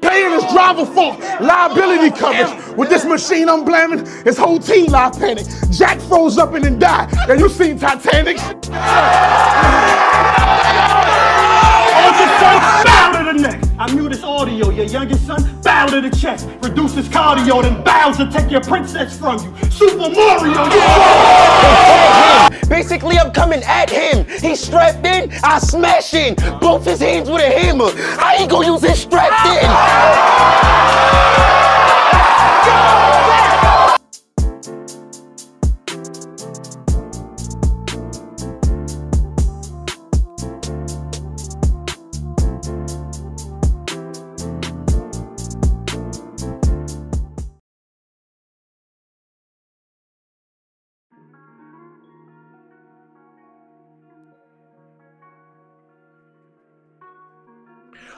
Paying his driver fault, liability coverage. With this machine I'm blaming, his whole team live panic. Jack froze up and then died. Have you seen Titanic? Bow to the neck. I mute his audio. Your youngest son, bow to the chest. Reduce his cardio, then bow to take your princess from you. Super Mario, yeah! Basically, I'm coming at him. He's strapped in, I smash in. Both his hands with a hammer. I ain't gonna use his strapped in.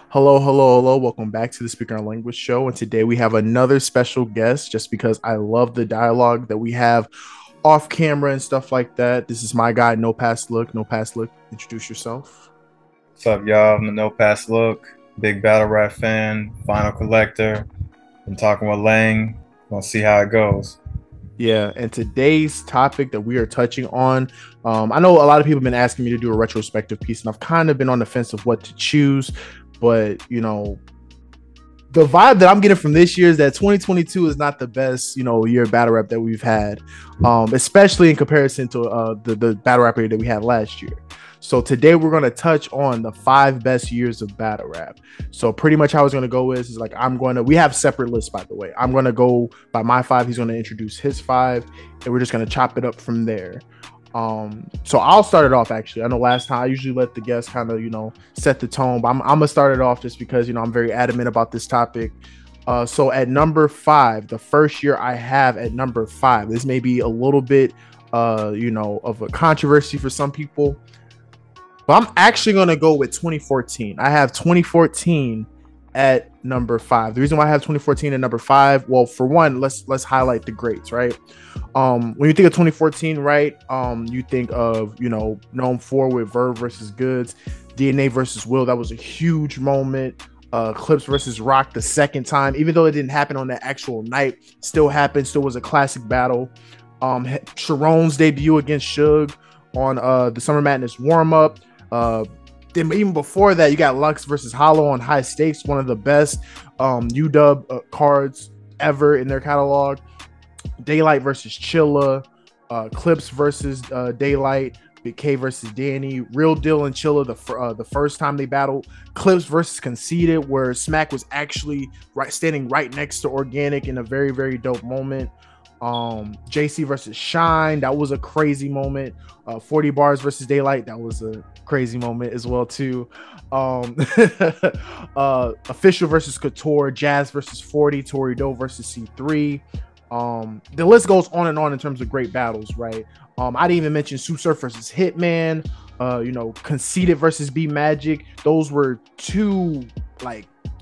Hello, hello, hello. Welcome back to the Speaker and Language Show. And today we have another special guest just because I love the dialogue that we have off camera and stuff like that. This is my guy, NoPassLook. NoPassLook, introduce yourself. What's up, y'all? I'm the NoPassLook, big battle rap fan, vinyl collector. Been talking with Lang. We'll see how it goes. Yeah, and today's topic that we are touching on, I know a lot of people have been asking me to do a retrospective piece, and I've kind of been on the fence of what to choose. But, you know, the vibe that I'm getting from this year is that 2022 is not the best, year of battle rap that we've had, especially in comparison to the battle rap year that we had last year. So today we're going to touch on the 5 best years of battle rap. So pretty much how it's going to go is like we have separate lists, by the way. I'm going to go by my 5. He's going to introduce his 5, and we're just going to chop it up from there. So I'll start it off. Actually, I know last time I usually let the guests kind of set the tone, but I'm gonna start it off just because I'm very adamant about this topic. So at number 5, the first year I have at number 5, this may be a little bit of a controversy for some people, but I'm actually gonna go with 2014. I have 2014 at number 5. The reason why I have 2014 at number 5, well, for one, let's highlight the greats, right? When you think of 2014, right, you think of Known For with Verb versus Goods, DNA versus Will. That was a huge moment. Clips versus Rock the second time, even though it didn't happen on that actual night, still happened. Still was a classic battle. Sharon's debut against Suge on the Summer Madness warm up. Then even before that, you got Lux versus Hollow on High Stakes, one of the best UW cards ever in their catalog. Daylight versus Chilla, Clips versus Daylight, Big K versus Danny, Real Deal and Chilla the first time they battled. Clips versus Conceited, where Smack was actually standing right next to Organic in a very, very dope moment. JC versus Shine, that was a crazy moment. 40 Bars versus Daylight, that was a crazy moment as well too. Official versus Couture, Jazz versus 40, Tory Doe versus C3. The list goes on and on in terms of great battles, right? I didn't even mention Sue Surf versus Hitman, Conceited versus B Magic. Those were 2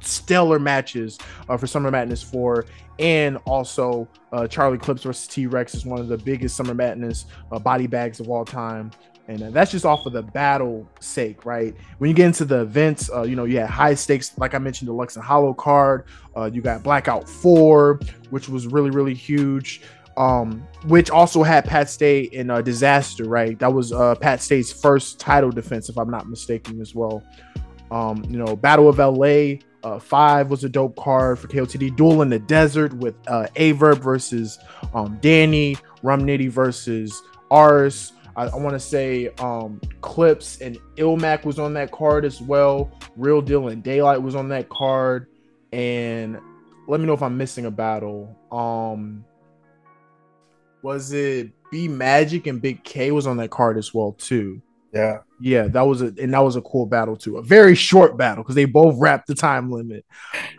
stellar matches for Summer Madness 4, and also Charlie Clips versus T-Rex is one of the biggest Summer Madness body bags of all time. And that's just off of the battle sake, right? When you get into the events, you had High Stakes, like I mentioned, the Lux and Hollow card. You got Blackout 4, which was really, really huge, which also had Pat Stay in Disaster, right? That was Pat Stay's first title defense, if I'm not mistaken, as well. Battle of LA 5 was a dope card for KOTD. Duel in the Desert with Averb versus Danny, Rum Nitty versus Ars. I want to say Clips and Ilmac was on that card as well. Real Deal and Daylight was on that card. And let me know if I'm missing a battle. Was it B Magic and Big K was on that card as well too? Yeah, that was a cool battle too. A very short battle because they both wrapped the time limit.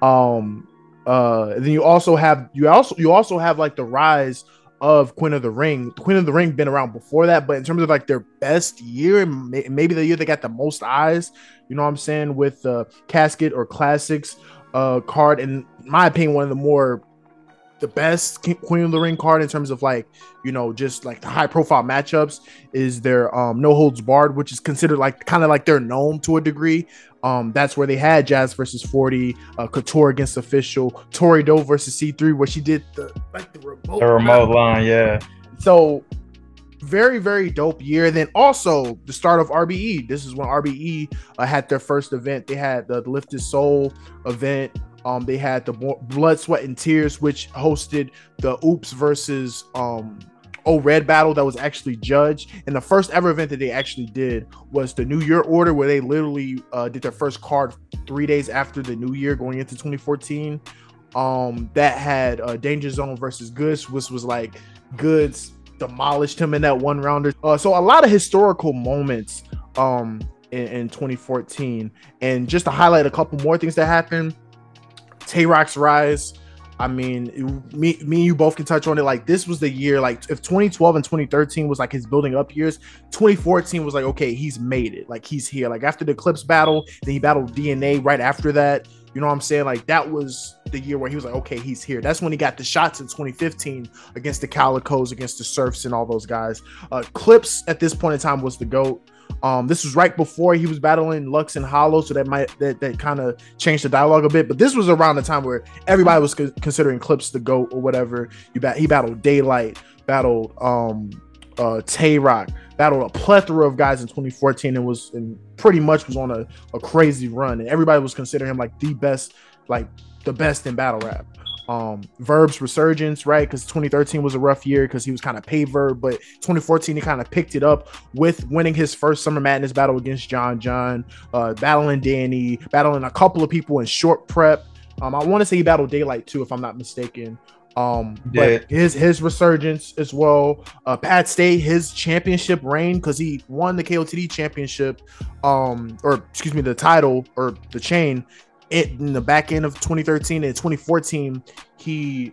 Then you also have like the rise of Queen of the Ring. Queen of the Ring been around before that, but in terms of like their best year, maybe the year they got the most eyes, you know what I'm saying, with the Casket or Classics card, in my opinion, one of the more the best Queen of the Ring card in terms of like, you know, just like the high profile matchups is their No Holds Barred, which is considered like kind of like their gnome to a degree. That's where they had Jazz versus 40, Couture against Official, Tori Doe versus C3, where she did the remote line, yeah. So very, very dope year. Then also the start of RBE. This is when RBE had their first event. They had the Lifted Soul event. They had the Blood, Sweat, and Tears, which hosted the Oops versus Red battle that was actually judged. And the first ever event that they actually did was the New Year Order, where they literally did their first card 3 days after the New Year going into 2014. That had Danger Zone versus Goods, which was like Goods demolished him in that one rounder. So a lot of historical moments in 2014. And just to highlight a couple more things that happened, Tay-Rock's rise. I mean, me and you both can touch on it. Like, this was the year, like, if 2012 and 2013 was like his building up years, 2014 was like, okay, he's made it. Like, he's here. Like, after the Eclipse battle, then he battled DNA right after that. You know what I'm saying? Like, that was the year where he was like, okay, he's here. That's when he got the shots in 2015 against the Calicos, against the Surfs and all those guys. Clips at this point in time was the GOAT. This was right before he was battling Lux and Hollow, so that kind of changed the dialogue a bit. But this was around the time where everybody was considering Clips the GOAT or whatever. He battled Daylight, battled Tay-Rock, battled a plethora of guys in 2014, and pretty much was on a crazy run, and everybody was considering him like the best in battle rap. Verb's resurgence, right? Because 2013 was a rough year because he was kind of paid Verb, but 2014 he kind of picked it up with winning his first Summer Madness battle against John, battling Danny, battling a couple of people in short prep. I want to say he battled Daylight too, if I'm not mistaken. But his resurgence as well. Pat Stay, his championship reign, because he won the KOTD championship, the title or the chain in the back end of 2013. And 2014 he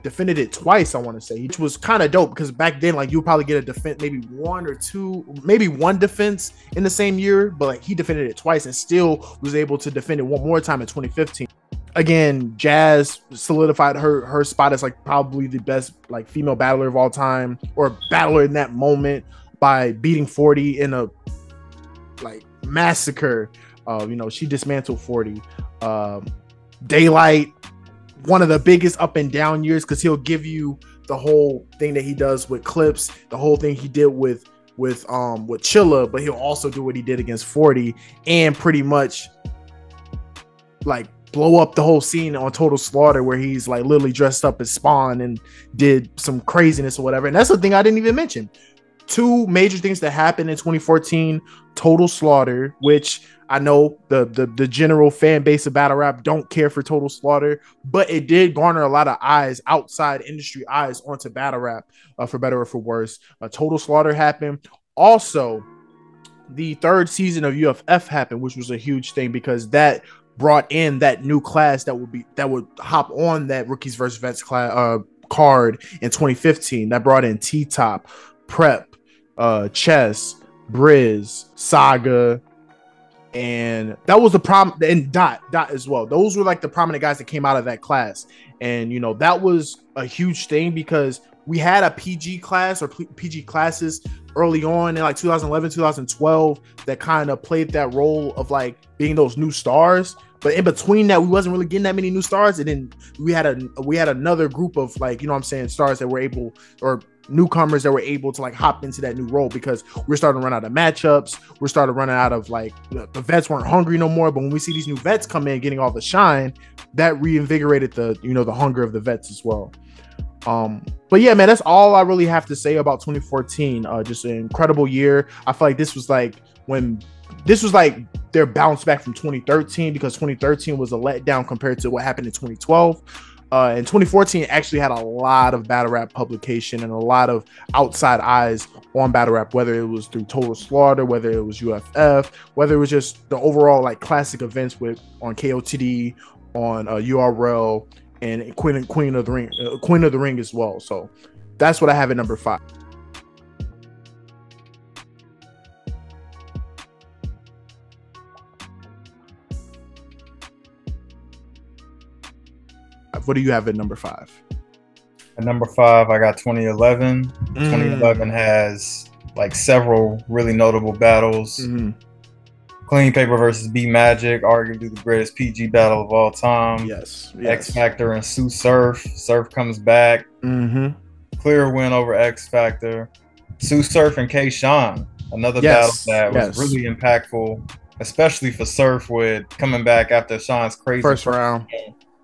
defended it twice, I want to say, which was kind of dope because back then, like, you would probably get a defense, maybe one or two, maybe one defense in the same year, but like he defended it twice and still was able to defend it one more time in 2015. Again, Jazz solidified her spot as like probably the best like female battler of all time, or battler in that moment, by beating 40 in a like massacre. She dismantled 40. Daylight, one of the biggest up and down years, because he'll give you the whole thing that he does with Clips, the whole thing he did with Chilla, but he'll also do what he did against 40 and pretty much like blow up the whole scene on Total Slaughter, where he's like literally dressed up as Spawn and did some craziness or whatever. And that's the thing I didn't even mention. Two major things that happened in 2014: Total Slaughter, which I know the general fan base of battle rap don't care for Total Slaughter, but it did garner a lot of eyes, outside industry eyes, onto battle rap, for better or for worse. Total Slaughter happened. Also, the third season of UFF happened, which was a huge thing because that brought in that new class that would hop on that Rookies versus Vets class card in 2015. That brought in T-Top, Prep, Chess, Briz, Saga, and that was the problem. And Dot as well. Those were like the prominent guys that came out of that class, and that was a huge thing because we had a PG class or PG classes early on in like 2011, 2012 that kind of played that role of like being those new stars. But in between that, we wasn't really getting that many new stars. And then we had another group of like, stars that were able, or newcomers that were able to like hop into that new role, because we're starting to run out of matchups. We're starting running out of like, the vets weren't hungry no more. But when we see these new vets come in getting all the shine, that reinvigorated the hunger of the vets as well. But yeah, man, that's all I really have to say about 2014. Just an incredible year. I feel like this was like their bounce back from 2013, because 2013 was a letdown compared to what happened in 2012. And 2014 actually had a lot of battle rap publication and a lot of outside eyes on battle rap, whether it was through Total Slaughter, whether it was UFF, whether it was just the overall like classic events on KOTD, on URL, and Queen of the Ring as well. So that's what I have at number 5. What do you have at number 5? At number 5, I got 2011. 2011 has like several really notable battles. Clean Paper versus B Magic, arguably the greatest PG battle of all time. Yes. X Factor and Sue Surf. Surf comes back. Clear win over X Factor. Sue Surf and K Sean, another battle that was really impactful, especially for Surf with coming back after Sean's crazy first round.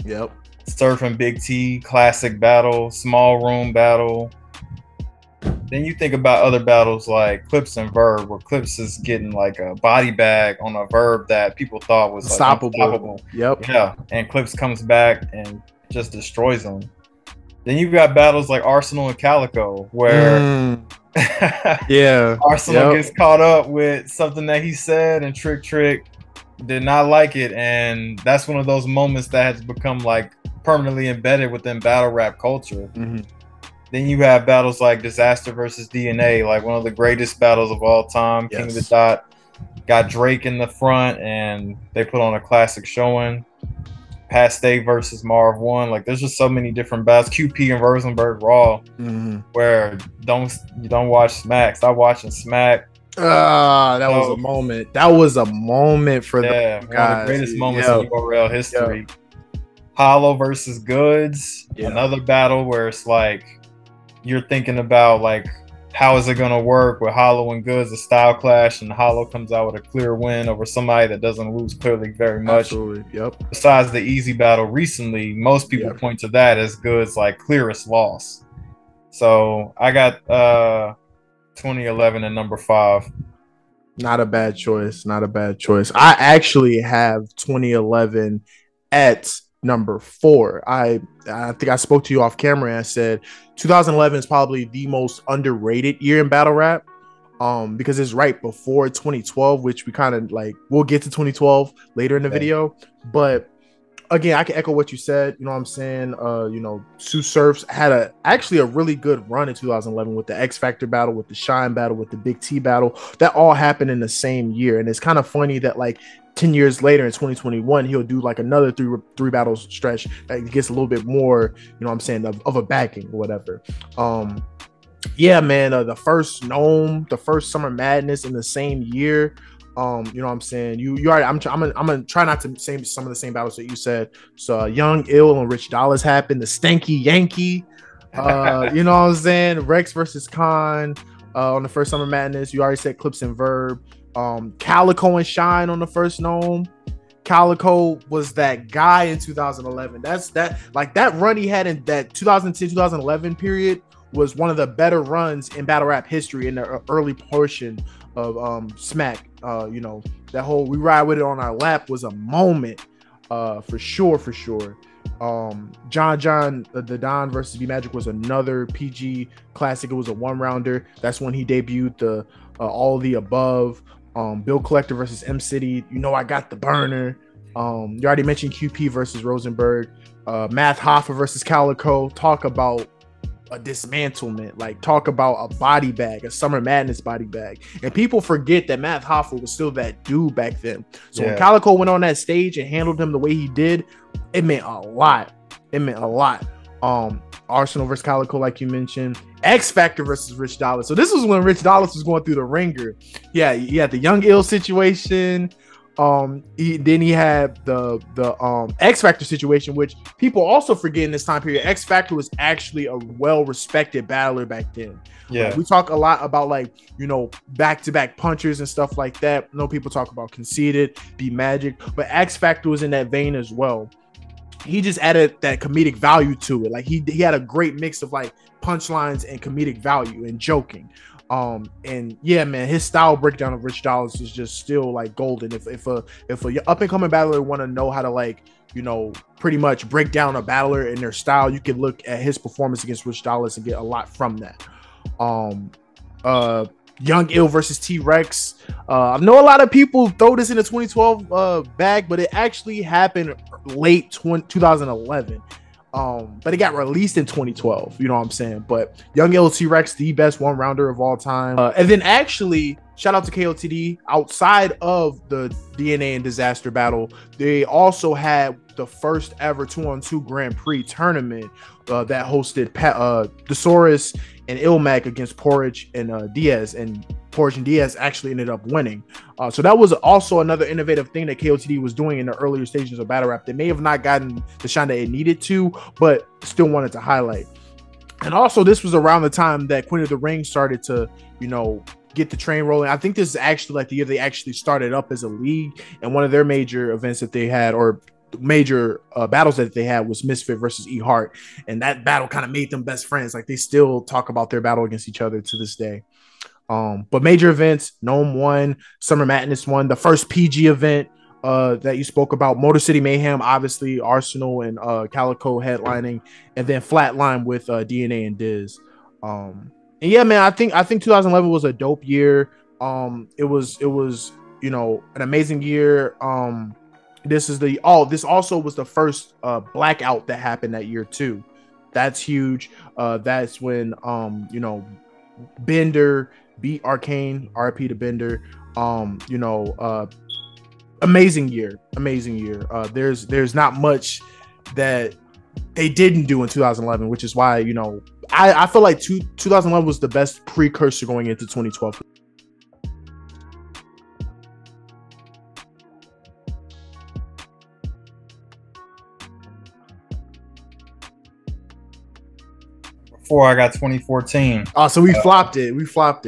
Yep. Surf and Big T, classic battle, small room battle. Then you think about other battles like Clips and Verb, where Clips is getting like a body bag on a Verb that people thought was unstoppable. Yep. Yeah, and Clips comes back and just destroys them. Then you've got battles like Arsenal and Calico, where Arsenal gets caught up with something that he said, and Trick did not like it, and that's one of those moments that has become like permanently embedded within battle rap culture. Then you have battles like Disaster versus DNA, like one of the greatest battles of all time. King of the Dot got Drake in the front, and they put on a classic showing. Paste versus Marv 1. Like, there's just so many different battles. QP and Rosenberg Raw, where you don't watch Smack. Stop watching Smack. That was a moment. That was a moment for the one of the greatest moments in URL history. Hollow versus Goods, another battle where it's like you're thinking about like how is it gonna work with Hollow and Goods, a style clash, and Hollow comes out with a clear win over somebody that doesn't lose clearly very much. Besides the easy battle recently, most people point to that as Goods like clearest loss. So I got 2011 at number 5. Not a bad choice. Not a bad choice. I actually have 2011 at number 4. I think I spoke to you off camera and I said 2011 is probably the most underrated year in battle rap, because it's right before 2012, which we kind of like, we'll get to 2012 later in the video. But again, I can echo what you said. You know what I'm saying? You know, Sue Surfs had actually a really good run in 2011 with the X Factor battle, with the Shine battle, with the Big T battle. That all happened in the same year. And it's kind of funny that like 10 years later in 2021, he'll do like another three battles stretch that gets a little bit more, you know what I'm saying, of a backing or whatever. Yeah, man, the first Gnome, the first Summer Madness in the same year. You know what I'm saying? You already, I'm gonna try not to say some of the same battles that you said. So Young Ill and Rich Dollars happened. The Stanky Yankee, you know what I'm saying? Rex versus Khan on the first Summer Madness. You already said Clips and Verb. Calico and Shine on the first Gnome. Calico was that guy in 2011. That run he had in that 2010-2011 period was one of the better runs in battle rap history in the early portion of Smack. You know, that whole We Ride With It on Our Lap was a moment, for sure. John the Don versus B Magic was another PG classic. It was a 1-rounder. That's when he debuted the All of the Above. Bill Collector versus M City. You know, I got the burner. You already mentioned QP versus Rosenberg. Math Hoffa versus Calico. Talk about a dismantlement. Like, talk about a body bag, a Summer Madness body bag. And people forget that Math Hoffa was still that dude back then. So when Calico went on that stage and handled him the way he did, it meant a lot. It meant a lot. Arsenal versus Calico, like you mentioned. X Factor versus Rich Dollars. So this was when Rich Dollars was going through the ringer. Yeah, he had the Young Ill situation. Then he had the X Factor situation, which people also forget in this time period. X Factor was actually a well-respected battler back then. Yeah, we talk a lot about, like, you know, back-to-back punchers and stuff like that. I know people talk about Conceited, B Magic, but X Factor was in that vein as well. He just added that comedic value to it. Like, he had a great mix of like punchlines and comedic value and joking. And yeah, man, his style breakdown of Rich Dollars is just still like golden. If a up and coming battler want to know how to, like, you know, pretty much break down a battler in their style, you can look at his performance against Rich Dollars and get a lot from that. Young Ill versus T-Rex. I know a lot of people throw this in the 2012 bag, but it actually happened late 2011. But it got released in 2012. You know what I'm saying? But Young Ill T-Rex, the best 1-rounder of all time. And then actually, shout out to KOTD. Outside of the DNA and Disaster battle, they also had the first ever 2-on-2 Grand Prix tournament that hosted Desaurus and Ilmac against Porridge and Diaz, and Porridge and Diaz actually ended up winning. So that was also another innovative thing that KOTD was doing in the earlier stages of battle rap. They may have not gotten the shine that it needed to, but still wanted to highlight. And also, this was around the time that Queen of the Ring started to, you know, get the train rolling. I think this is actually like the year they actually started up as a league, and one of their major events that they had, or major battles that they had, was Misfit versus E Heart, and that battle kind of made them best friends. Like, they still talk about their battle against each other to this day. But major events, Gnome won, Summer Madness won, the first PG event that you spoke about, Motor City Mayhem, obviously Arsenal and Calico headlining, and then Flatline with DNA and Diz. And yeah, man, I think 2011 was a dope year. It was you know, an amazing year. This also was the first blackout that happened that year too. That's huge. That's when you know, Bender beat Arcane, RP to Bender. You know, amazing year. There's not much that they didn't do in 2011, which is why, you know, I feel like 2011 was the best precursor going into 2012. Before I got 2014. Oh, so we flopped it.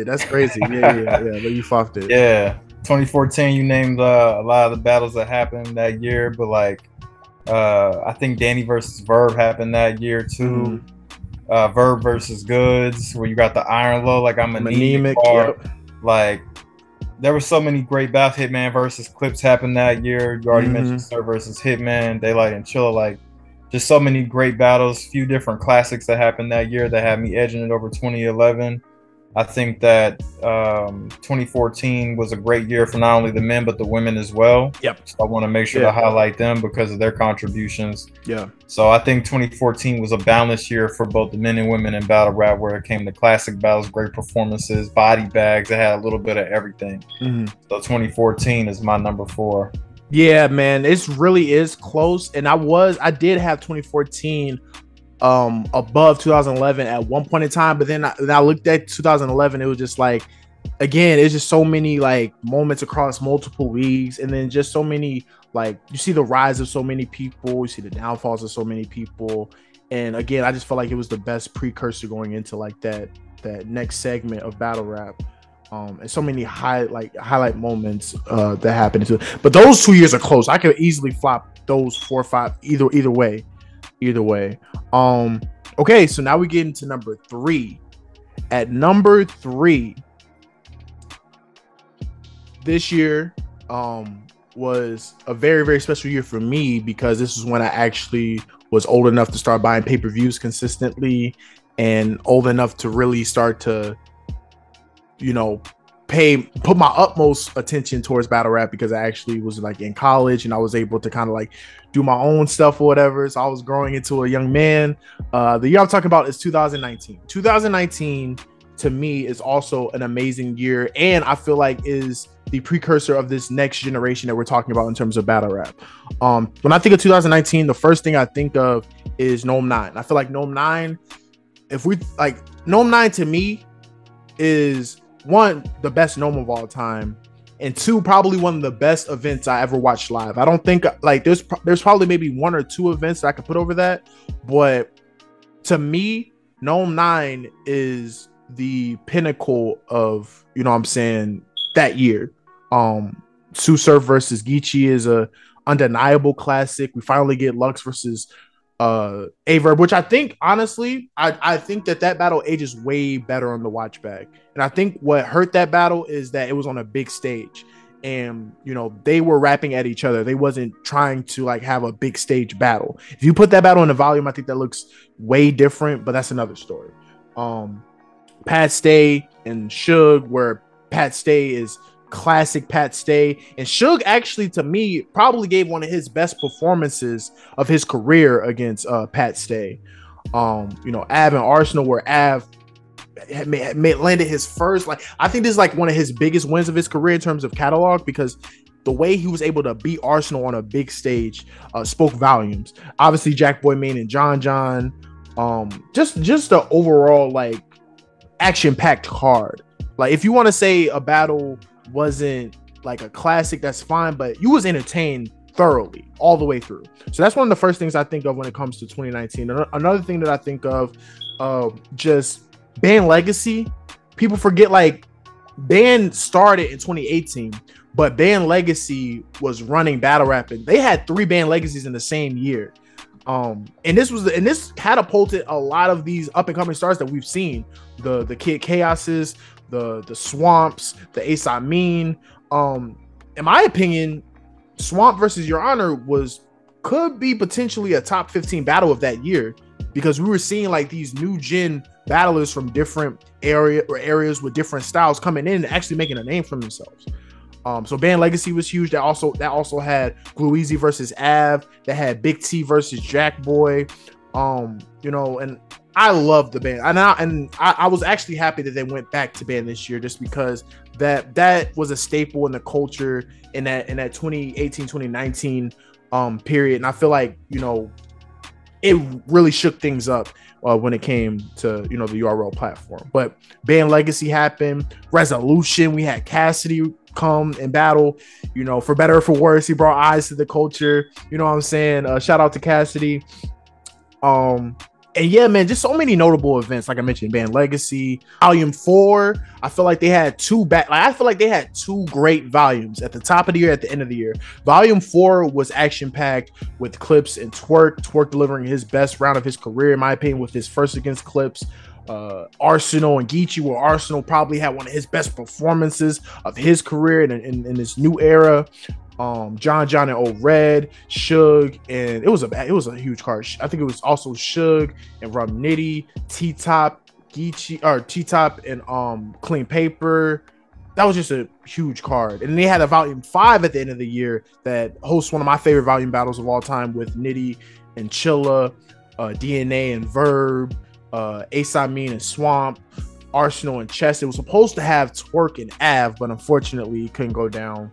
That's crazy. Yeah. But you flopped it. Yeah. 2014, you named a lot of the battles that happened that year, but like I think Danny versus Verb happened that year too. Verb versus Goods, where you got the Iron Low, like I'm anemic. Yep. Like, there were so many great battles. Hitman versus Clips happened that year. You already mentioned Sir versus Hitman, Daylight and Chilla. Like, just so many great battles. Few different classics that happened that year that had me edging it over 2011. I think that 2014 was a great year for not only the men but the women as well. Yep. So I want to make sure to highlight them because of their contributions. Yeah. So I think 2014 was a balanced year for both the men and women in battle rap, where it came to classic battles, great performances, body bags. It had a little bit of everything. So 2014 is my number 4. Yeah, man, it really is close. And I did have 2014 above 2011 at one point in time, but then I looked at 2011. It was just like, again, it's just so many like moments across multiple leagues, and then just so many, like, you see the rise of so many people, you see the downfalls of so many people, and again, I just felt like it was the best precursor going into like that next segment of battle rap. And so many highlight moments that happened into it. But those 2 years are close. I could easily flop those 4 or 5 either way. Okay, so now we get into number 3. At number 3, this year was a very, very special year for me, because this is when I actually was old enough to start buying pay-per-views consistently, and old enough to really start to, you know, put my utmost attention towards battle rap, because I actually was like in college and I was able to kind of like do my own stuff or whatever. So I was growing into a young man. The year I'm talking about is 2019. 2019 to me is also an amazing year, and I feel like is the precursor of this next generation that we're talking about in terms of battle rap. When I think of 2019, the first thing I think of is Gnome 9. I feel like Gnome 9, Gnome 9 to me is, one, the best Gnome of all time, and 2, probably one of the best events I ever watched live. I don't think like there's probably maybe 1 or 2 events that I could put over that, but to me, Gnome 9 is the pinnacle of, you know what I'm saying, that year. Sue Surf versus Geechee is a undeniable classic. We finally get Lux versus Averb, which I think, honestly, I think that battle ages way better on the watch back. And I think what hurt that battle is that it was on a big stage, and, you know, they were rapping at each other. They wasn't trying to like have a big stage battle. If you put that battle in the volume, I think that looks way different, but that's another story. Pat Stay and Suge, where Pat Stay is classic Pat Stay, and Suge actually, to me, probably gave one of his best performances of his career against Pat Stay. You know, Av and Arsenal, where Av landed his first, like, I think this is like one of his biggest wins of his career in terms of catalog, because the way he was able to beat Arsenal on a big stage spoke volumes. Obviously, Jack Boy Main and John John, just the overall like action-packed card. Like, if you want to say a battle wasn't like a classic, that's fine, but you was entertained thoroughly all the way through. So that's one of the first things I think of when it comes to 2019. Another thing that I think of, just band legacy. People forget, like, band started in 2018, but band legacy was running battle rap, and they had 3 band legacies in the same year. And this catapulted a lot of these up and coming stars that we've seen. The Kid Chaoses, the Swamps, the Ace Amin. In my opinion, Swamp versus Your Honor could be potentially a top 15 battle of that year, because we were seeing like these new gen battlers from different areas with different styles coming in and actually making a name for themselves. So band legacy was huge. That also had Gluezy versus Av. That had Big T versus Jack Boy. And I love the band. And I was actually happy that they went back to band this year, just because that was a staple in the culture in that 2018-2019 period. And I feel like, it really shook things up when it came to, the URL platform. But band legacy happened. Resolution, we had Cassidy come and battle, for better or for worse. He brought eyes to the culture. You know what I'm saying? Shout out to Cassidy. And yeah, man, just so many notable events. Like I mentioned, band legacy, volume 4. I feel like they had two great volumes at the top of the year, at the end of the year. Volume 4 was action packed with Clips and Twerk delivering his best round of his career, in my opinion, with his first against Clips. Arsenal and Geechee, where Arsenal probably had one of his best performances of his career in this new era. John and Old Red, Suge, and it was a huge card. I think it was also Suge and Rum Nitty, T-Top, Geechee, or T-Top and Clean Paper. That was just a huge card. And they had a volume 5 at the end of the year that hosts one of my favorite volume battles of all time with Nitty and Chilla, DNA and Verb, Ace Amin and Swamp, Arsenal and Chess. It was supposed to have Twerk and Av, but unfortunately couldn't go down.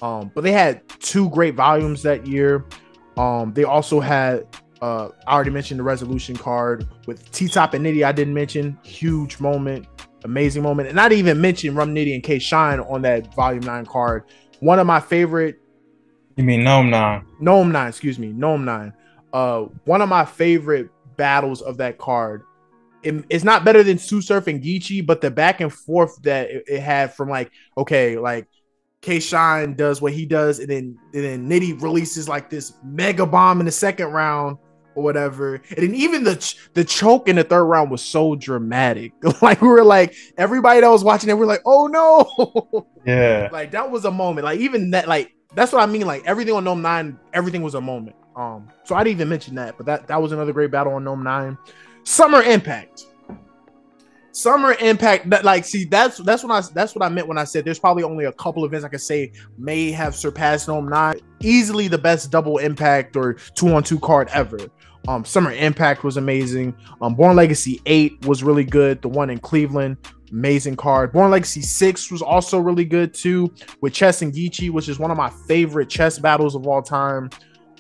But they had 2 great volumes that year. They also had, I already mentioned the Resolution card with T-Top and Nitty. I didn't mention. Huge moment, amazing moment. And not even mention Rum Nitty and K Shine on that volume 9 card. One of my favorite. You mean Gnome 9? Gnome 9, excuse me. Gnome 9. One of my favorite battles of that card. It's not better than Sue Surf and Geechee, but the back and forth that it had from K Shine does what he does, and then Nitty releases like this mega bomb in the second round or whatever. And then even the choke in the third round was so dramatic. Like, we were like, everybody that was watching it, we're like, oh no. Yeah. Like, that was a moment. Like, even that, like, that's what I mean. Like, everything on Gnome 9, everything was a moment. So I didn't even mention that, but that was another great battle on Gnome 9. Summer Impact. That's what I meant when I said there's probably only a couple events I could say may have surpassed Gnome 9. Easily the best double impact or 2-on-2 card ever. Summer Impact was amazing. Born Legacy 8 was really good. The one in Cleveland, amazing card. Born Legacy 6 was also really good too, with Chess and Geechee, which is one of my favorite chess battles of all time.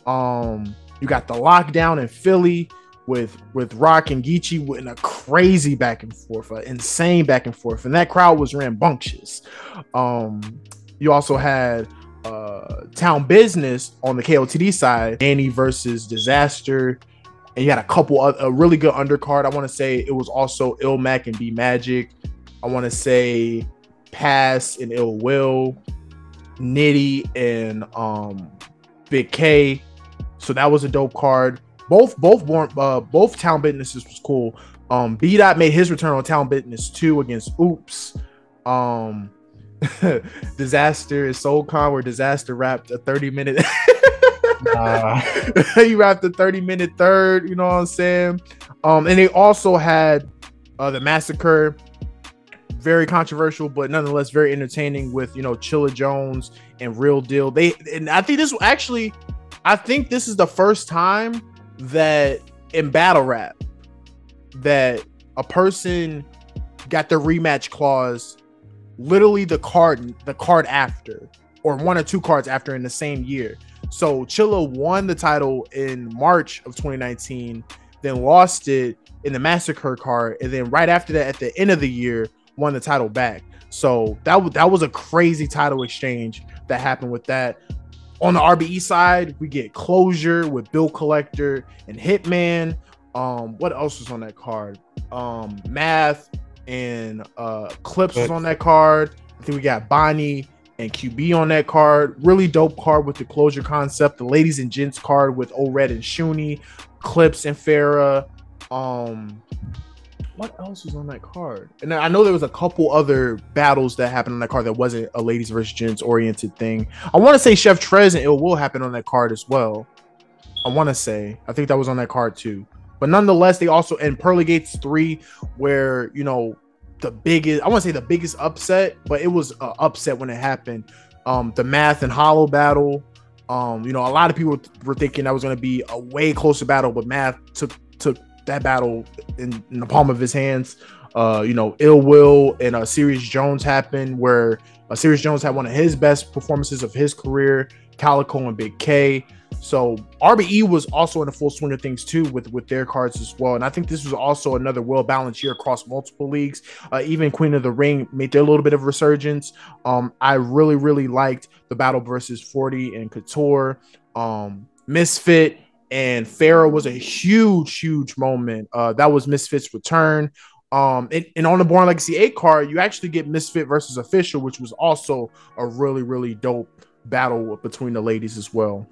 You got the Lockdown in Philly with Rock and Geechee in a crazy back and forth, insane back and forth, and that crowd was rambunctious. You also had Town Business on the KOTD side, Danny versus Disaster, and you had a really good undercard. I want to say it was also Ill Mac and B Magic. I want to say Pass and Ill Will, Nitty and Big K. So that was a dope card. Both Town Businesses was cool. B-Dot made his return on Town Business 2 against Oops. Disaster is SoulCon, where Disaster rapped a 30-minute. He rapped a 30-minute third. You know what I'm saying? And they also had the Massacre, very controversial, but nonetheless very entertaining, with Chilla Jones and Real Deal. I think this is the first time that in battle rap that a person got the rematch clause literally the card after. or 1 or 2 cards after in the same year. So Chilla won the title in March of 2019, then lost it in the Massacre card, and then right after that, at the end of the year, won the title back. So that was a crazy title exchange that happened with that. On the RBE side, we get Closure with Bill Collector and Hitman. What else was on that card? Math and Clips was on that card. I think we got Bonnie and QB on that card. Really dope card with the Closure concept. The Ladies and Gents card with O-Red and Shuni, Clips and Farrah. What else was on that card? And I know there was a couple other battles that happened on that card that wasn't a ladies versus gents oriented thing. I want to say Chef Trez and Ill Will happened on that card as well. I think that was on that card too. But nonetheless, they also, and Pearly Gates 3, where, you know, the biggest, I want to say the biggest upset, but it was an upset when it happened. The Math and Hollow battle. You know, a lot of people were thinking that was going to be a way closer battle, but Math took that battle in the palm of his hands. You know, Ill Will and Sirius Jones happened, where Sirius Jones had one of his best performances of his career, Calico and Big K. So RBE was also in the full swing of things too with their cards as well. And I think this was also another well-balanced year across multiple leagues. Even Queen of the Ring made their little bit of resurgence. I really, really liked the battle versus 40 and Couture. Misfit and Farrah was a huge moment. That was Misfit's return. And on the Born Legacy 8 card, you actually get Misfit versus Official, which was also a really, really dope battle between the ladies as well.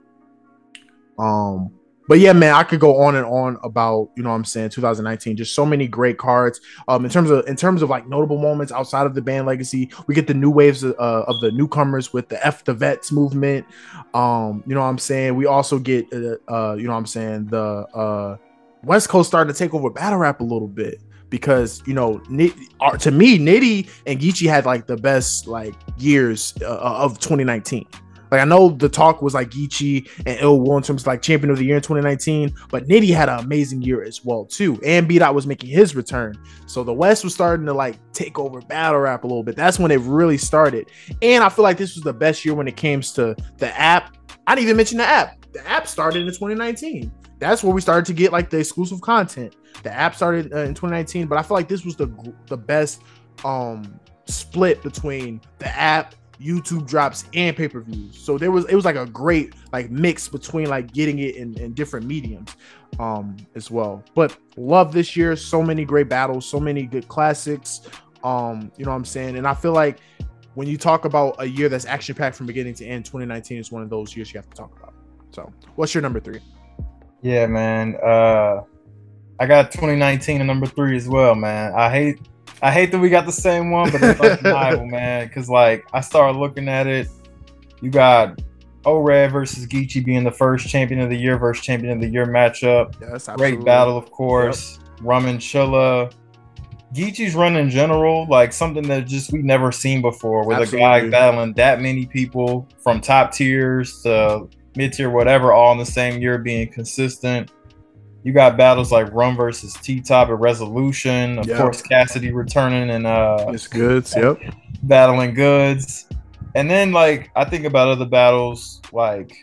But yeah, man, I could go on and on about, you know what I'm saying, 2019, just so many great cards. In terms of like notable moments outside of the band legacy, we get the new waves of the newcomers with the F the Vets movement. You know what I'm saying? We also get, you know what I'm saying, the West Coast starting to take over battle rap a little bit. Because, you know, to me, Nitty and Geechee had like the best like years of 2019. Like, I know the talk was like Geechee and Ill Will in terms of like champion of the year in 2019, but Nitty had an amazing year as well too. And B-Dot was making his return. So the West was starting to like take over battle rap a little bit. That's when it really started. And I feel like this was the best year when it came to the app. I didn't even mention the app. The app started in 2019. That's where we started to get like the exclusive content. The app started in 2019, but I feel like this was the best split between the app, YouTube drops, and pay-per-views. So it was like a great like mix between like getting it in different mediums as well. But love this year, so many great battles, so many good classics. You know what I'm saying? And I feel like when you talk about a year that's action-packed from beginning to end, 2019 is one of those years you have to talk about. So what's your number 3? Yeah, man. I got 2019 and number 3 as well, man. I hate that we got the same one, but it's undeniable, man. Because like I started looking at it, you got O-Red versus Geechee being the first champion of the year versus champion of the year matchup. Yes, great battle, of course. Yep. Rum and Chilla. Geechee's run in general, like something that just we never seen before, with a guy battling that many people from top tiers to mid tier, whatever, all in the same year, being consistent. You got battles like Rum versus T-Top at Resolution. Of course, Cassidy returning and it's Goods, battling Goods. And then like I think about other battles like,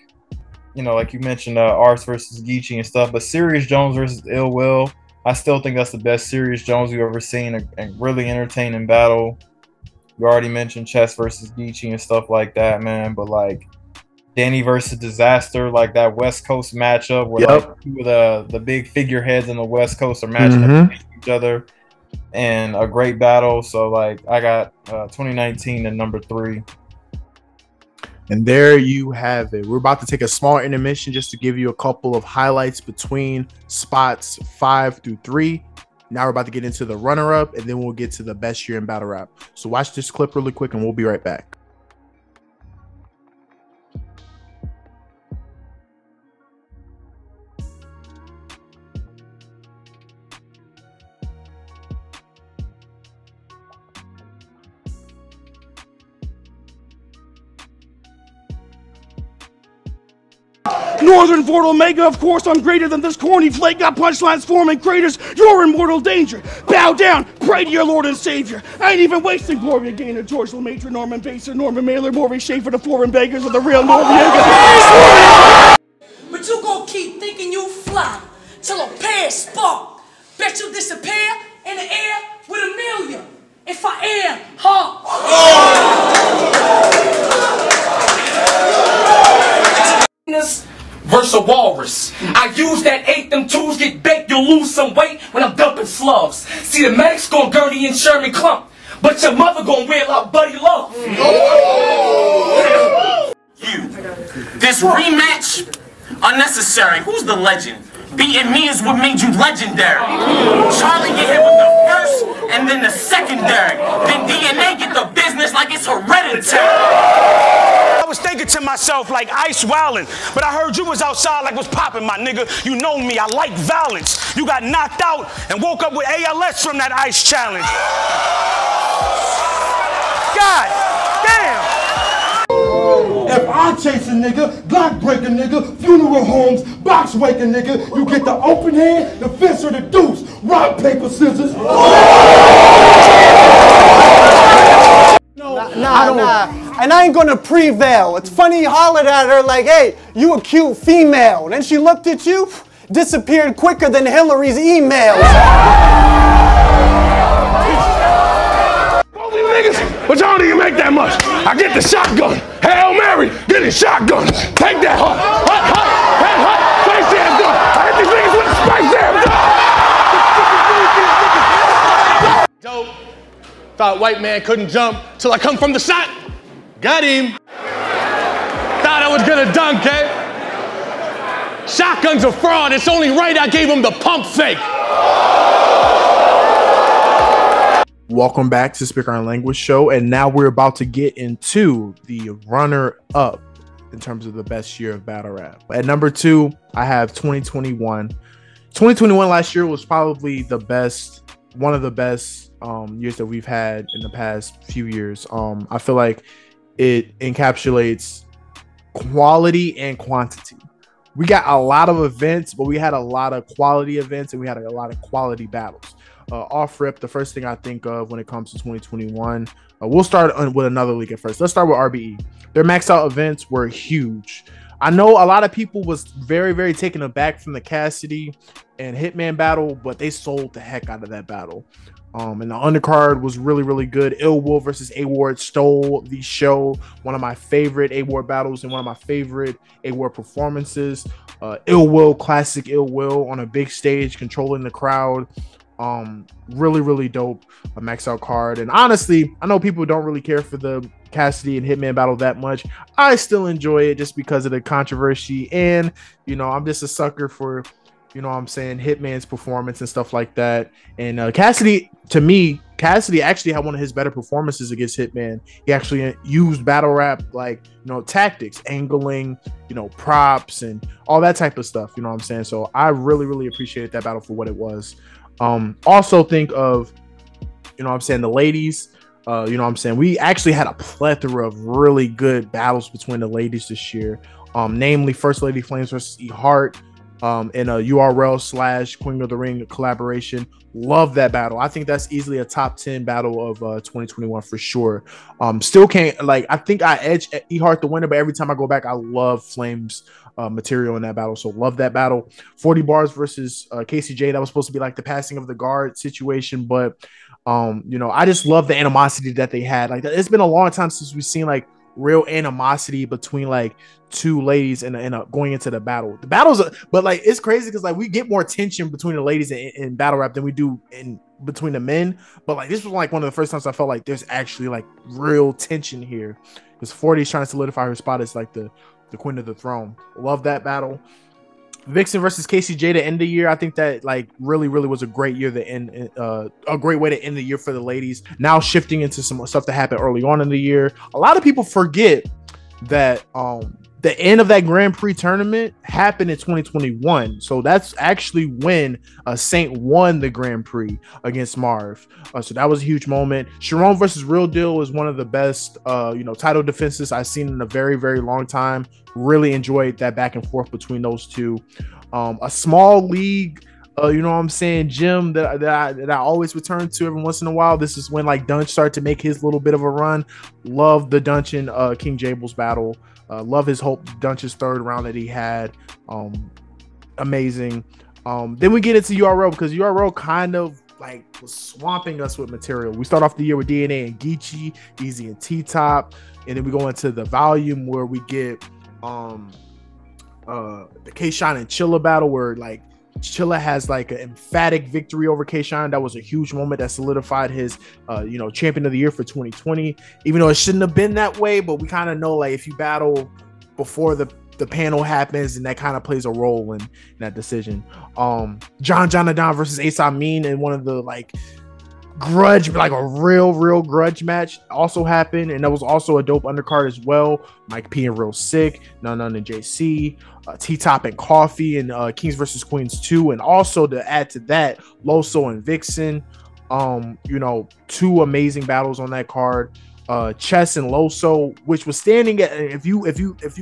you know, like you mentioned Arts versus Geechee and stuff, but Sirius Jones versus Ill Will, I still think that's the best Sirius Jones we've ever seen, and really entertaining battle. You already mentioned Chess versus Geechee and stuff like that, man. But like Danny versus Disaster, like that West Coast matchup where like two of the big figureheads in the West Coast are matching up against each other, and a great battle. So like I got 2019 and number 3. And there you have it. We're about to take a small intermission just to give you a couple of highlights between spots 5 through 3. Now we're about to get into the runner-up, and then we'll get to the best year in battle rap. So watch this clip really quick, and we'll be right back. Northern Fort Omega, of course, I'm greater than this corny flake. Got punchlines forming craters. You're in mortal danger. Bow down, pray to your Lord and Savior. I ain't even wasting Gloria Gaynor, George LeMaitre, Norman Baser, Norman Mailer, Maurice Schaefer, the foreign beggars of the real Noriega. But you gon' keep thinking you fly till a pair spark. Bet you disappear in the air with a million. If I am, huh? Versus a walrus. I use that 8, them tools get baked, you'll lose some weight when I'm dumping slugs. See, the medics gon' Gurney and Sherman Clump, but your mother gon' wheel out Buddy Love. You. This rematch, unnecessary. Who's the legend? Beating me is what made you legendary. Charlie get hit with the first and then the secondary. Then DNA get the business like it's hereditary. I was thinking to myself like Ice Wildin', but I heard you was outside like what's poppin', my nigga. You know me, I like violence. You got knocked out and woke up with ALS from that ice challenge. God damn. If I chase a nigga, block break a nigga, funeral homes, box wake a nigga, you get the open hand, the fist, or the deuce. Rock, paper, scissors. Nah. And I ain't gonna prevail. It's funny you hollered at her like, hey, you a cute female. Then she looked at you, disappeared quicker than Hillary's emails. But y'all didn't make that much. I get the shotgun. Hail Mary, get his shotgun. Take that hut. Space Jam gun. I hit these niggas with the Space Jam gun. Dope. Thought white man couldn't jump till I come from the shot. Got him. Thought I was gonna dunk, eh? Shotgun's a fraud. It's only right I gave him the pump fake. Welcome back to Speak Our Language Show, and now we're about to get into the runner-up in terms of the best year of battle rap. At number 2, I have 2021. 2021 last year was probably the best, one of the best years that we've had in the past few years. I feel like it encapsulates quality and quantity. We got a lot of events, but we had a lot of quality events and we had a lot of quality battles. Off rip, the first thing I think of when it comes to 2021, we'll start with another league at first. Let's start with RBE. Their maxed out events were huge. I know a lot of people was very, very taken aback from the Cassidy and Hitman battle, but they sold the heck out of that battle. And the undercard was really, really good. Ill Will versus A-Ward stole the show. One of my favorite A-Ward battles and one of my favorite A-Ward performances. Ill Will, classic Ill Will on a big stage, controlling the crowd. Really, really dope, a max out card. And honestly, I know people don't really care for the Cassidy and Hitman battle that much. I still enjoy it just because of the controversy, and you know, I'm just a sucker for, you know what I'm saying, Hitman's performance and stuff like that. And Cassidy, to me, Cassidy actually had one of his better performances against Hitman. He actually used battle rap, like, you know, tactics, angling, you know, props and all that type of stuff, you know what I'm saying? So I really, really appreciated that battle for what it was. Also think of, you know what I'm saying, the ladies, you know what I'm saying, we actually had a plethora of really good battles between the ladies this year, namely First Lady Flames versus E Hart, in a URL / Queen of the Ring collaboration. Love that battle. I think that's easily a top 10 battle of 2021 for sure. Still can't, like, I think I edge E Hart the winner, but every time I go back, I love Flames material in that battle. So love that battle. 40 bars versus KCJ. That was supposed to be like the passing of the guard situation, but you know, I just love the animosity that they had. Like, it's been a long time since we've seen like real animosity between like two ladies and going into the battle. The battles but like, it's crazy because like we get more tension between the ladies in battle rap than we do in between the men. But like, this was like one of the first times I felt like there's actually like real tension here, because 40 is trying to solidify her spot as like the Queen of the Throne. Love that battle. Vixen versus KCJ to end the year. I think that like really, really was a great year to end, a great way to end the year for the ladies. Now shifting into some stuff that happened early on in the year. A lot of people forget that the end of that Grand Prix tournament happened in 2021. So that's actually when Saint won the Grand Prix against Marv. So that was a huge moment. Sharon versus Real Deal is one of the best, you know, title defenses I've seen in a very, very long time. Really enjoyed that back and forth between those two. A small league you know what I'm saying, gym that I always return to every once in a while. This is when like Dunch started to make his little bit of a run. Love the Dunch and King Jables battle. Love his Dunch's third round that he had. Amazing. Then we get into URL because URL kind of like was swamping us with material. We start off the year with DNA and Geechee, Easy and T-Top, and then we go into the volume where we get the K-Shine and Chilla battle where like Chilla has like an emphatic victory over K-Shine. That was a huge moment that solidified his champion of the year for 2020, even though it shouldn't have been that way. But we kind of know like if you battle before the panel happens, and that kind of plays a role in that decision. Jonadon versus Ace Amin in one of the like grudge, like a real grudge match also happened, and that was also a dope undercard as well. Mike P and Real Sick, None and JC, T-Top and Coffee, and Kings versus Queens 2, and also to add to that, Loso and Vixen. Two amazing battles on that card. Chess and Loso, which was standing at, if you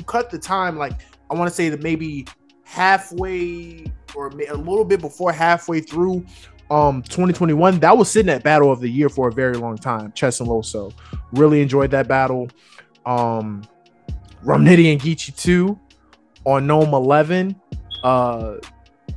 cut the time, like I want to say that maybe halfway or a little bit before halfway through 2021, that was sitting at battle of the year for a very long time. Chess and Loso, really enjoyed that battle. Romnitty and Geechee 2 on Gnome 11.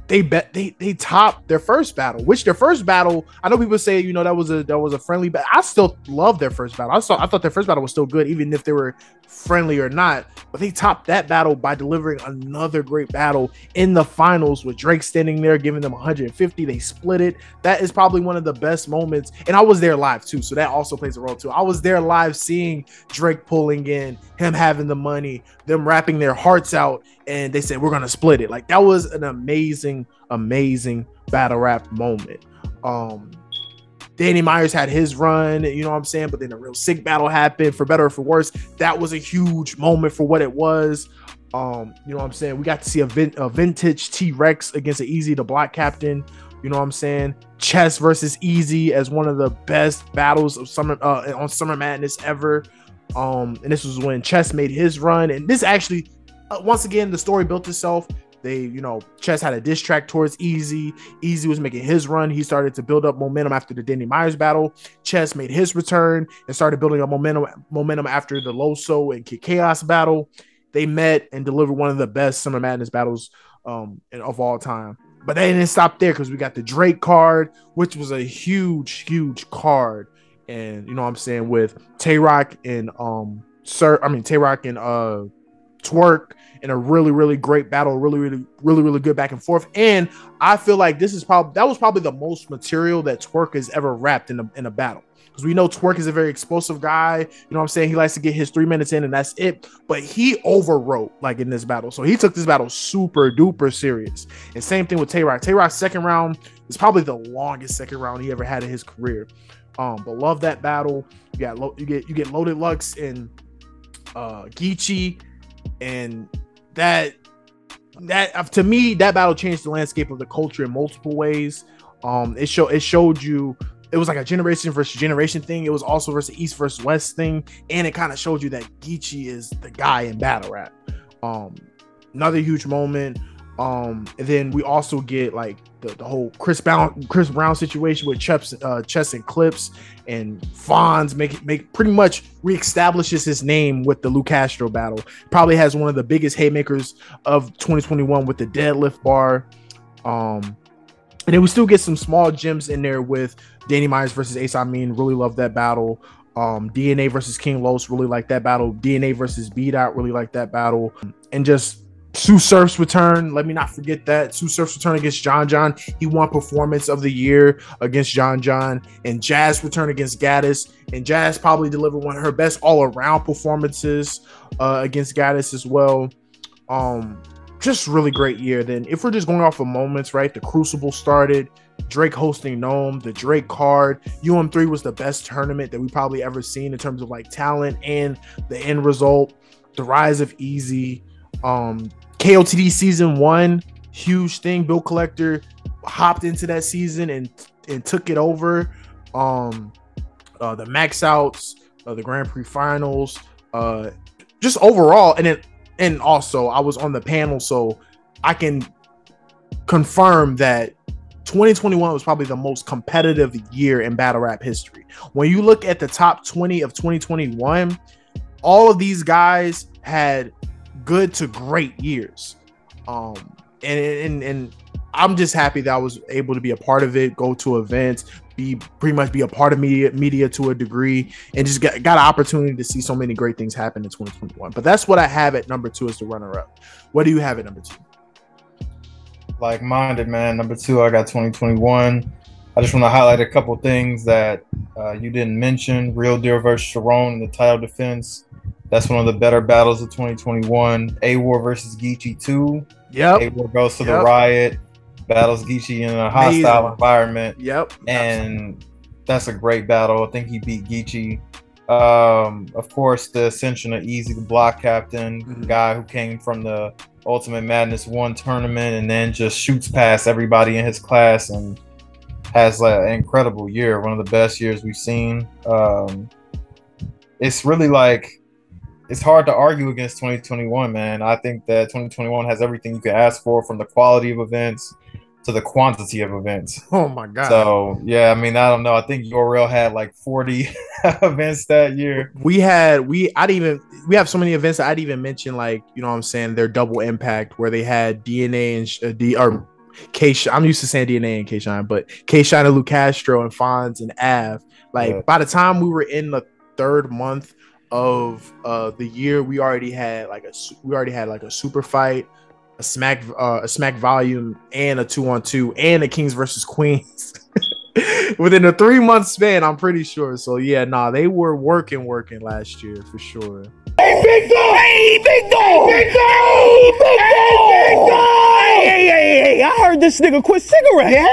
They topped their first battle, which their first battle, I know people say, that was a friendly battle. I still love their first battle. I thought their first battle was still good, even if they were friendly or not. But they topped that battle by delivering another great battle in the finals with Drake standing there, giving them 150. They split it. That is probably one of the best moments. And I was there live too, so that also plays a role too. I was there live seeing Drake pulling in, him having the money, them rapping their hearts out, and they said, we're going to split it. Like, that was an amazing battle rap moment. Danny Myers had his run, you know what I'm saying? But then a Real Sick battle happened, for better or for worse. That was a huge moment for what it was. You know what I'm saying? We got to see a vintage T-Rex against an Easy the Block Captain. You know what I'm saying? Chess versus Easy as one of the best battles of on Summer Madness ever. And this was when Chess made his run. And this actually, once again, the story built itself. Chess had a diss track towards Easy. Easy was making his run. He started to build up momentum after the Danny Myers battle. Chess made his return and started building up momentum after the Loso and Kid Chaos battle. They met and delivered one of the best Summer Madness battles of all time. But they didn't stop there because we got the Drake card, which was a huge card. And you know what I'm saying, with Tay-Rock and Tay-Rock and Twerk in a really great battle, really good back and forth. And I feel like that was probably the most material that Twerk has ever rapped in a battle, because we know Twerk is a very explosive guy. You know what I'm saying? He likes to get his 3 minutes in and that's it. But he overwrote like in this battle, so he took this battle super duper serious. And same thing with Tay-Rock. Tay-Rock's second round is probably the longest second round he ever had in his career. But love that battle. You get Loaded Lux and Geechee, and that to me, that battle changed the landscape of the culture in multiple ways. It showed you it was like a generation versus generation thing. It was also versus East versus West thing, and it kind of showed you that Geechee is the guy in battle rap. Another huge moment. And then we also get like the whole Chris Brown situation with Chess and Clips, and Fonz make pretty much reestablishes his name with the Lou Castro battle. Probably has one of the biggest haymakers of 2021 with the deadlift bar. And then we still get some small gems in there with Danny Myers versus Ace Amin. Really love that battle. DNA versus King Los, really like that battle. DNA versus B-Dot, really like that battle. And just Sue Surf's return, let me not forget that. Sue Surf's return against John. He won Performance of the Year against John. And Jazz return against Gaddis. And Jazz probably delivered one of her best all-around performances against Gaddis as well. Just really great year. Then if we're just going off of moments, right? The Crucible started. Drake hosting Gnome, the Drake card. UM3 was the best tournament that we probably ever seen in terms of like talent and the end result. The rise of Easy. KOTD season 1, huge thing. Bill Collector hopped into that season and took it over. The max outs, the Grand Prix finals, just overall. And also I was on the panel, so I can confirm that 2021 was probably the most competitive year in battle rap history. When you look at the top 20 of 2021, all of these guys had good to great years. And I'm just happy that I was able to be a part of it, go to events, pretty much be a part of media to a degree, and just got an opportunity to see so many great things happen in 2021. But that's what I have at number 2 as the runner-up. What do you have at number 2? Like-minded, man. Number 2, I got 2021. I just want to highlight a couple things that you didn't mention. Real Deal versus Sharon in the title defense. That's one of the better battles of 2021. A-War versus Geechee 2. Yep. A-War goes to the Riot, battles Geechee in a hostile environment. Yep. And that's a great battle. I think he beat Geechee. Of course, the ascension of Easy, the block captain, guy who came from the Ultimate Madness 1 tournament and then just shoots past everybody in his class and has an incredible year, one of the best years we've seen. It's really like, it's hard to argue against 2021, man. I think that 2021 has everything you could ask for, from the quality of events to the quantity of events. Oh my God. So yeah, I mean, I don't know. I think Yorel had like 40 events that year. We have so many events that I'd even mention, like, you know what I'm saying, their double impact where they had DNA and K-Shine. I'm used to saying DNA and K-Shine, but K-Shine and Lou Castro and Fonz and Av. Like, by the time we were in the 3rd month of the year, we already had like a super fight, a smack volume, and a 2-on-2, and a Kings versus Queens within a 3-month span, I'm pretty sure. So yeah, they were working last year for sure. Hey, big dog! Hey, big dog! Big dog! Big dog! Hey, I heard this nigga quit cigarettes. Yeah?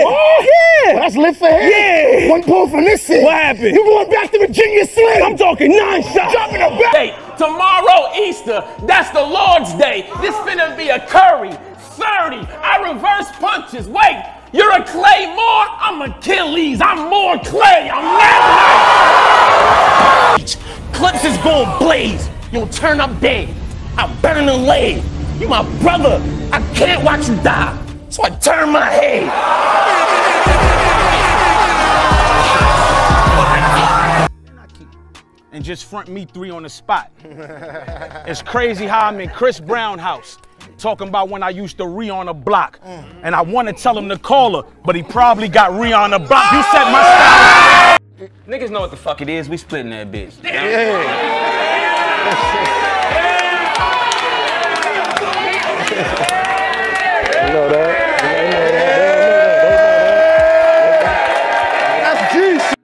What? Yeah. Well, that's lit for him. Yeah. 1 point from this shit. What happened? You going back to Virginia Slim? I'm talking 9 shots. Dropping a back. Hey, tomorrow Easter, that's the Lord's Day. This finna be a curry. 30. I reverse punches. Wait, you're a Claymore? I'm Achilles. I'm more clay. I'm not. Clips is gon' blaze. You'll turn up dead. I burn and lay. You my brother. I can't watch you die. So I turn my head. And just front me 3 on the spot. It's crazy how I'm in Chris Brown house, talking about when I used to re on the block. And I want to tell him to call her, but he probably got re on the block. You said my style. Niggas know what the fuck it is. We splitting that bitch. You know that. That's G.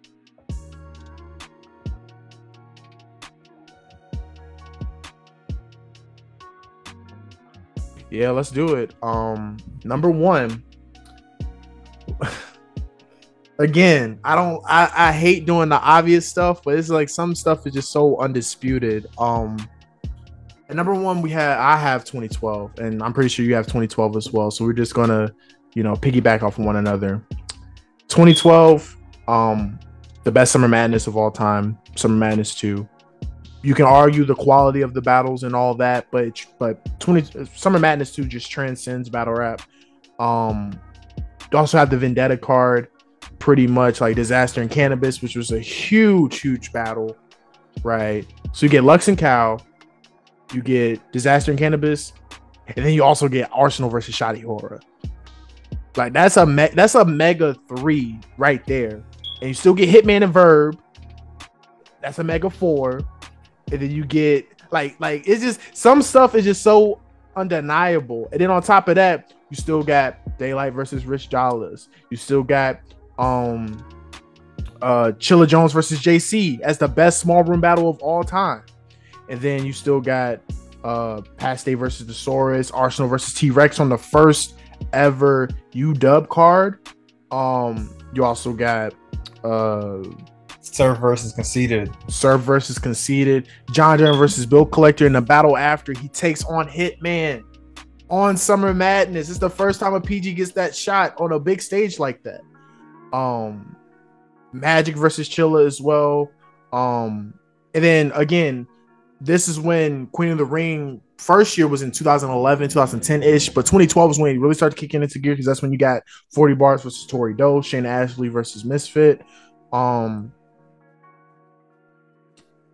Yeah, let's do it. Number 1. Again, I hate doing the obvious stuff, but it's like some stuff is just so undisputed. At number 1, I have 2012, and I'm pretty sure you have 2012 as well. So we're just gonna, piggyback off of one another. 2012, the best Summer Madness of all time, Summer Madness 2. You can argue the quality of the battles and all that, but Summer Madness 2 just transcends battle rap. You also have the Vendetta card, pretty much like Disaster and Cannabis, which was a huge battle, right? So you get Lux and Cow, you get Disaster and Cannabis, and then you also get Arsenal versus Shotty Horror. Like that's a mega 3 right there, and you still get Hitman and Verb. That's a mega 4. And then you get like it's just some stuff is just so undeniable. And then on top of that, you still got Daylight versus Rich Dollars. You still got Chilla Jones versus JC as the best small room battle of all time. And then you still got Past Day versus Thesaurus, Arsenal versus T-Rex on the first ever UW card. You also got Surf versus Conceited. John John versus Bill Collector in the battle after he takes on Hitman on Summer Madness. It's the first time a PG gets that shot on a big stage like that. Magic versus Chilla as well. And then again, this is when Queen of the Ring first year was in 2011, 2010-ish, but 2012 was when he really started kicking into gear because that's when you got 40 Bars versus Tory Doe, Shayna Ashley versus Misfit.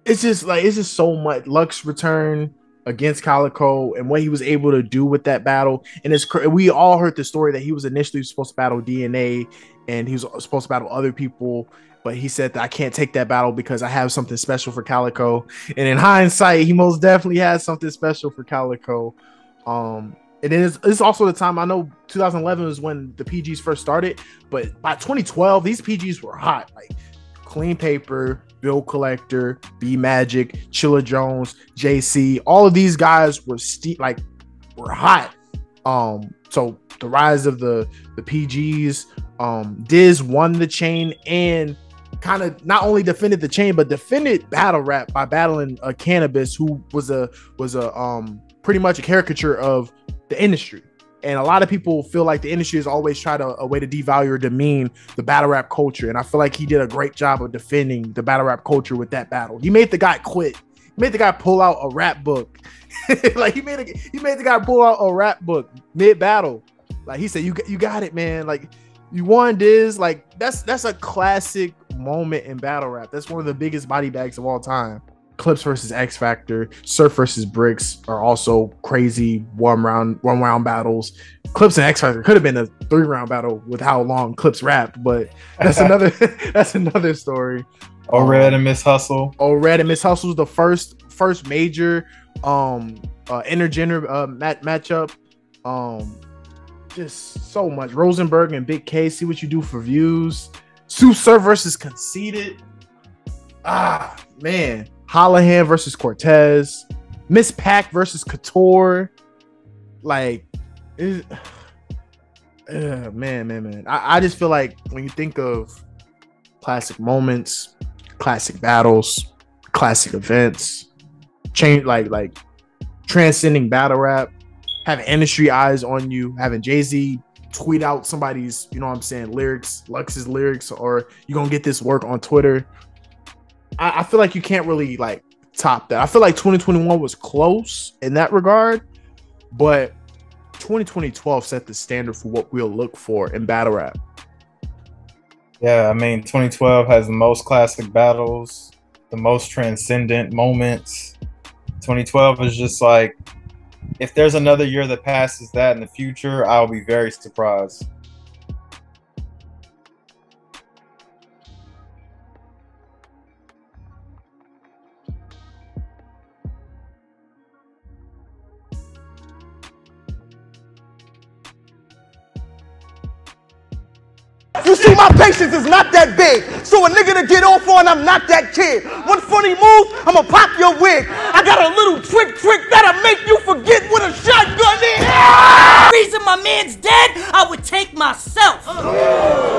It's just so much. Luck's return against Calico and what he was able to do with that battle. And we all heard the story that he was initially supposed to battle DNA and he was supposed to battle other people, but he said that I can't take that battle because I have something special for Calico. And in hindsight, he most definitely had something special for Calico. And it's also the time, I know 2011 was when the PGs first started, but by 2012, these PGs were hot. Like Clean Paper, Bill Collector, B Magic, Chilla Jones, JC, all of these guys were hot. So the rise of the PGs, Diz won the chain and kind of not only defended the chain but defended battle rap by battling Cannabis, who was a pretty much a caricature of the industry. And a lot of people feel like the industry has always tried a way to devalue or demean the battle rap culture. And I feel like he did a great job of defending the battle rap culture with that battle. He made the guy quit. He made the guy pull out a rap book. Like he made the guy pull out a rap book mid battle. Like he said, you got it, man. Like you won, Diz. Like that's a classic moment in battle rap. That's one of the biggest body bags of all time. Clips versus X Factor, Surf versus Bricks are also crazy one round battles. Clips and X Factor could have been a 3-round battle with how long Clips rapped, but that's another story. Red and Miss Hustle. Red and Miss Hustle was the first major intergender matchup. Just so much. Rosenberg and Big K, see what you do for views. Sue Surf versus Conceited. Man. Holohan versus Cortez, Miss Pac versus Couture. Like, man. I just feel like when you think of classic moments, classic battles, classic events, change like transcending battle rap, having industry eyes on you, having Jay-Z tweet out somebody's, lyrics, Lux's lyrics, or you're gonna get this work on Twitter. I feel like you can't really top that. I feel like 2021 was close in that regard, but 2012 set the standard for what we'll look for in battle rap. Yeah, I mean, 2012 has the most classic battles, the most transcendent moments. 2012 is just like, if there's another year that passes that in the future, I'll be very surprised. You see, my patience is not that big. So a nigga to get off on, I'm not that kid. One funny move, I'ma pop your wig. I got a little trick that'll make you forget what a shotgun is. Reason my man's dead, I would take myself.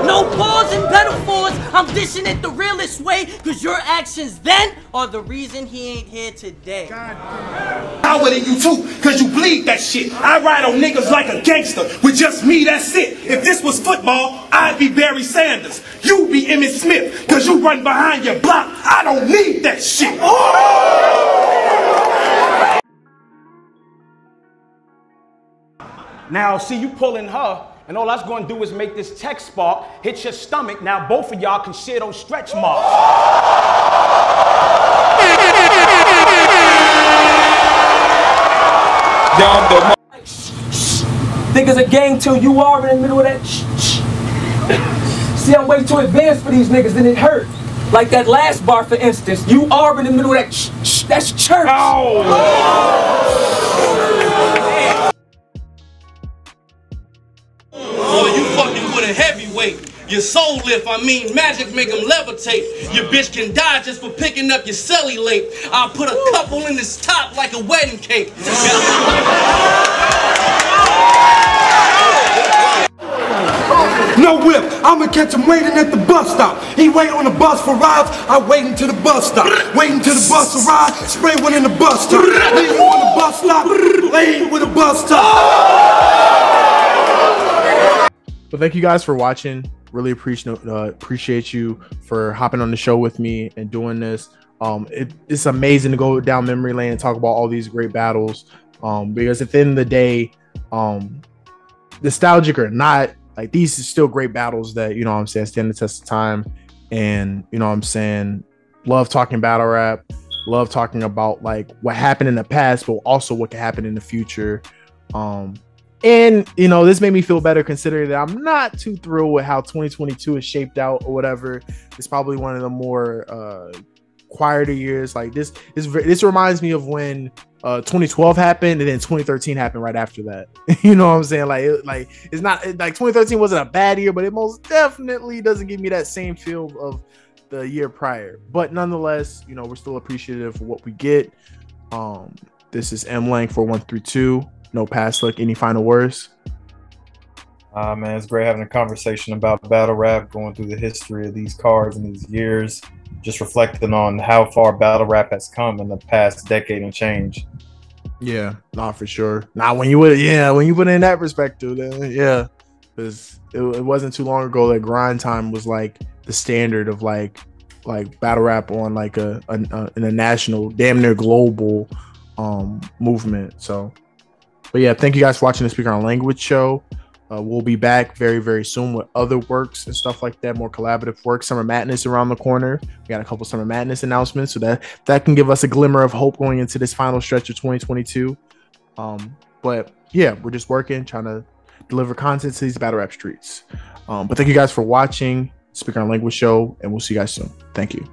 No pause and metaphors, I'm dishing it the realest way, cause your actions then are the reason he ain't here today. Power than you too, cause you bleed that shit. I ride on niggas like a gangster. With just me, that's it. If this was football, I'd be Barry Sanders. You be Emmitt Smith, cause you run behind your block. I don't need that shit. Now, see, you pulling her, and all that's gonna do is make this text spark hit your stomach. Now both of y'all can share those stretch marks. Think it's a game till you are in the middle of that. See, I'm way too advanced for these niggas, and it hurt. Like that last bar, for instance. You are in the middle of that. That's church. Boy, you fucking with a heavyweight. Your soul lift, magic make them levitate. Your bitch can die just for picking up your cellulite. I'll put a couple in this top like a wedding cake. No whip, I'ma catch him waiting at the bus stop. He wait on the bus for rides, I wait until the bus stop. Wait until the bus arrive, spray one in the bus stop. Leave you on the bus stop, lay with a bus stop. But thank you guys for watching. Really appreciate you for hopping on the show with me and doing this. It's amazing to go down memory lane and talk about all these great battles. Because at the end of the day, nostalgic or not, like these are still great battles that, you know what I'm saying, stand the test of time. And, you know what I'm saying, love talking battle rap, love talking about like what happened in the past, but also what can happen in the future. And, you know, this made me feel better considering that I'm not too thrilled with how 2022 is shaped out or whatever. It's probably one of the more quieter years. Like this reminds me of when 2012 happened and then 2013 happened right after that. You know what I'm saying? It's not like 2013 wasn't a bad year, but it most definitely doesn't give me that same feel of the year prior. But nonetheless, you know, we're still appreciative of what we get. This is MLang 4132. NoPassLook. Any final words? Man, it's great having a conversation about battle rap, going through the history of these cards and these years, just reflecting on how far battle rap has come in the past decade and change. Yeah, not for sure. Not when you put it in that perspective, then yeah, because it wasn't too long ago that grind time was like the standard of like battle rap on like in a national, damn near global movement. So. But yeah, thank you guys for watching the Speaker on Language show. We'll be back very, very soon with other works and stuff like that, more collaborative work. Summer Madness around the corner. We got a couple Summer Madness announcements, so that can give us a glimmer of hope going into this final stretch of 2022. But yeah, we're just working, trying to deliver content to these battle rap streets. But thank you guys for watching Speaker on Language show, and we'll see you guys soon. Thank you.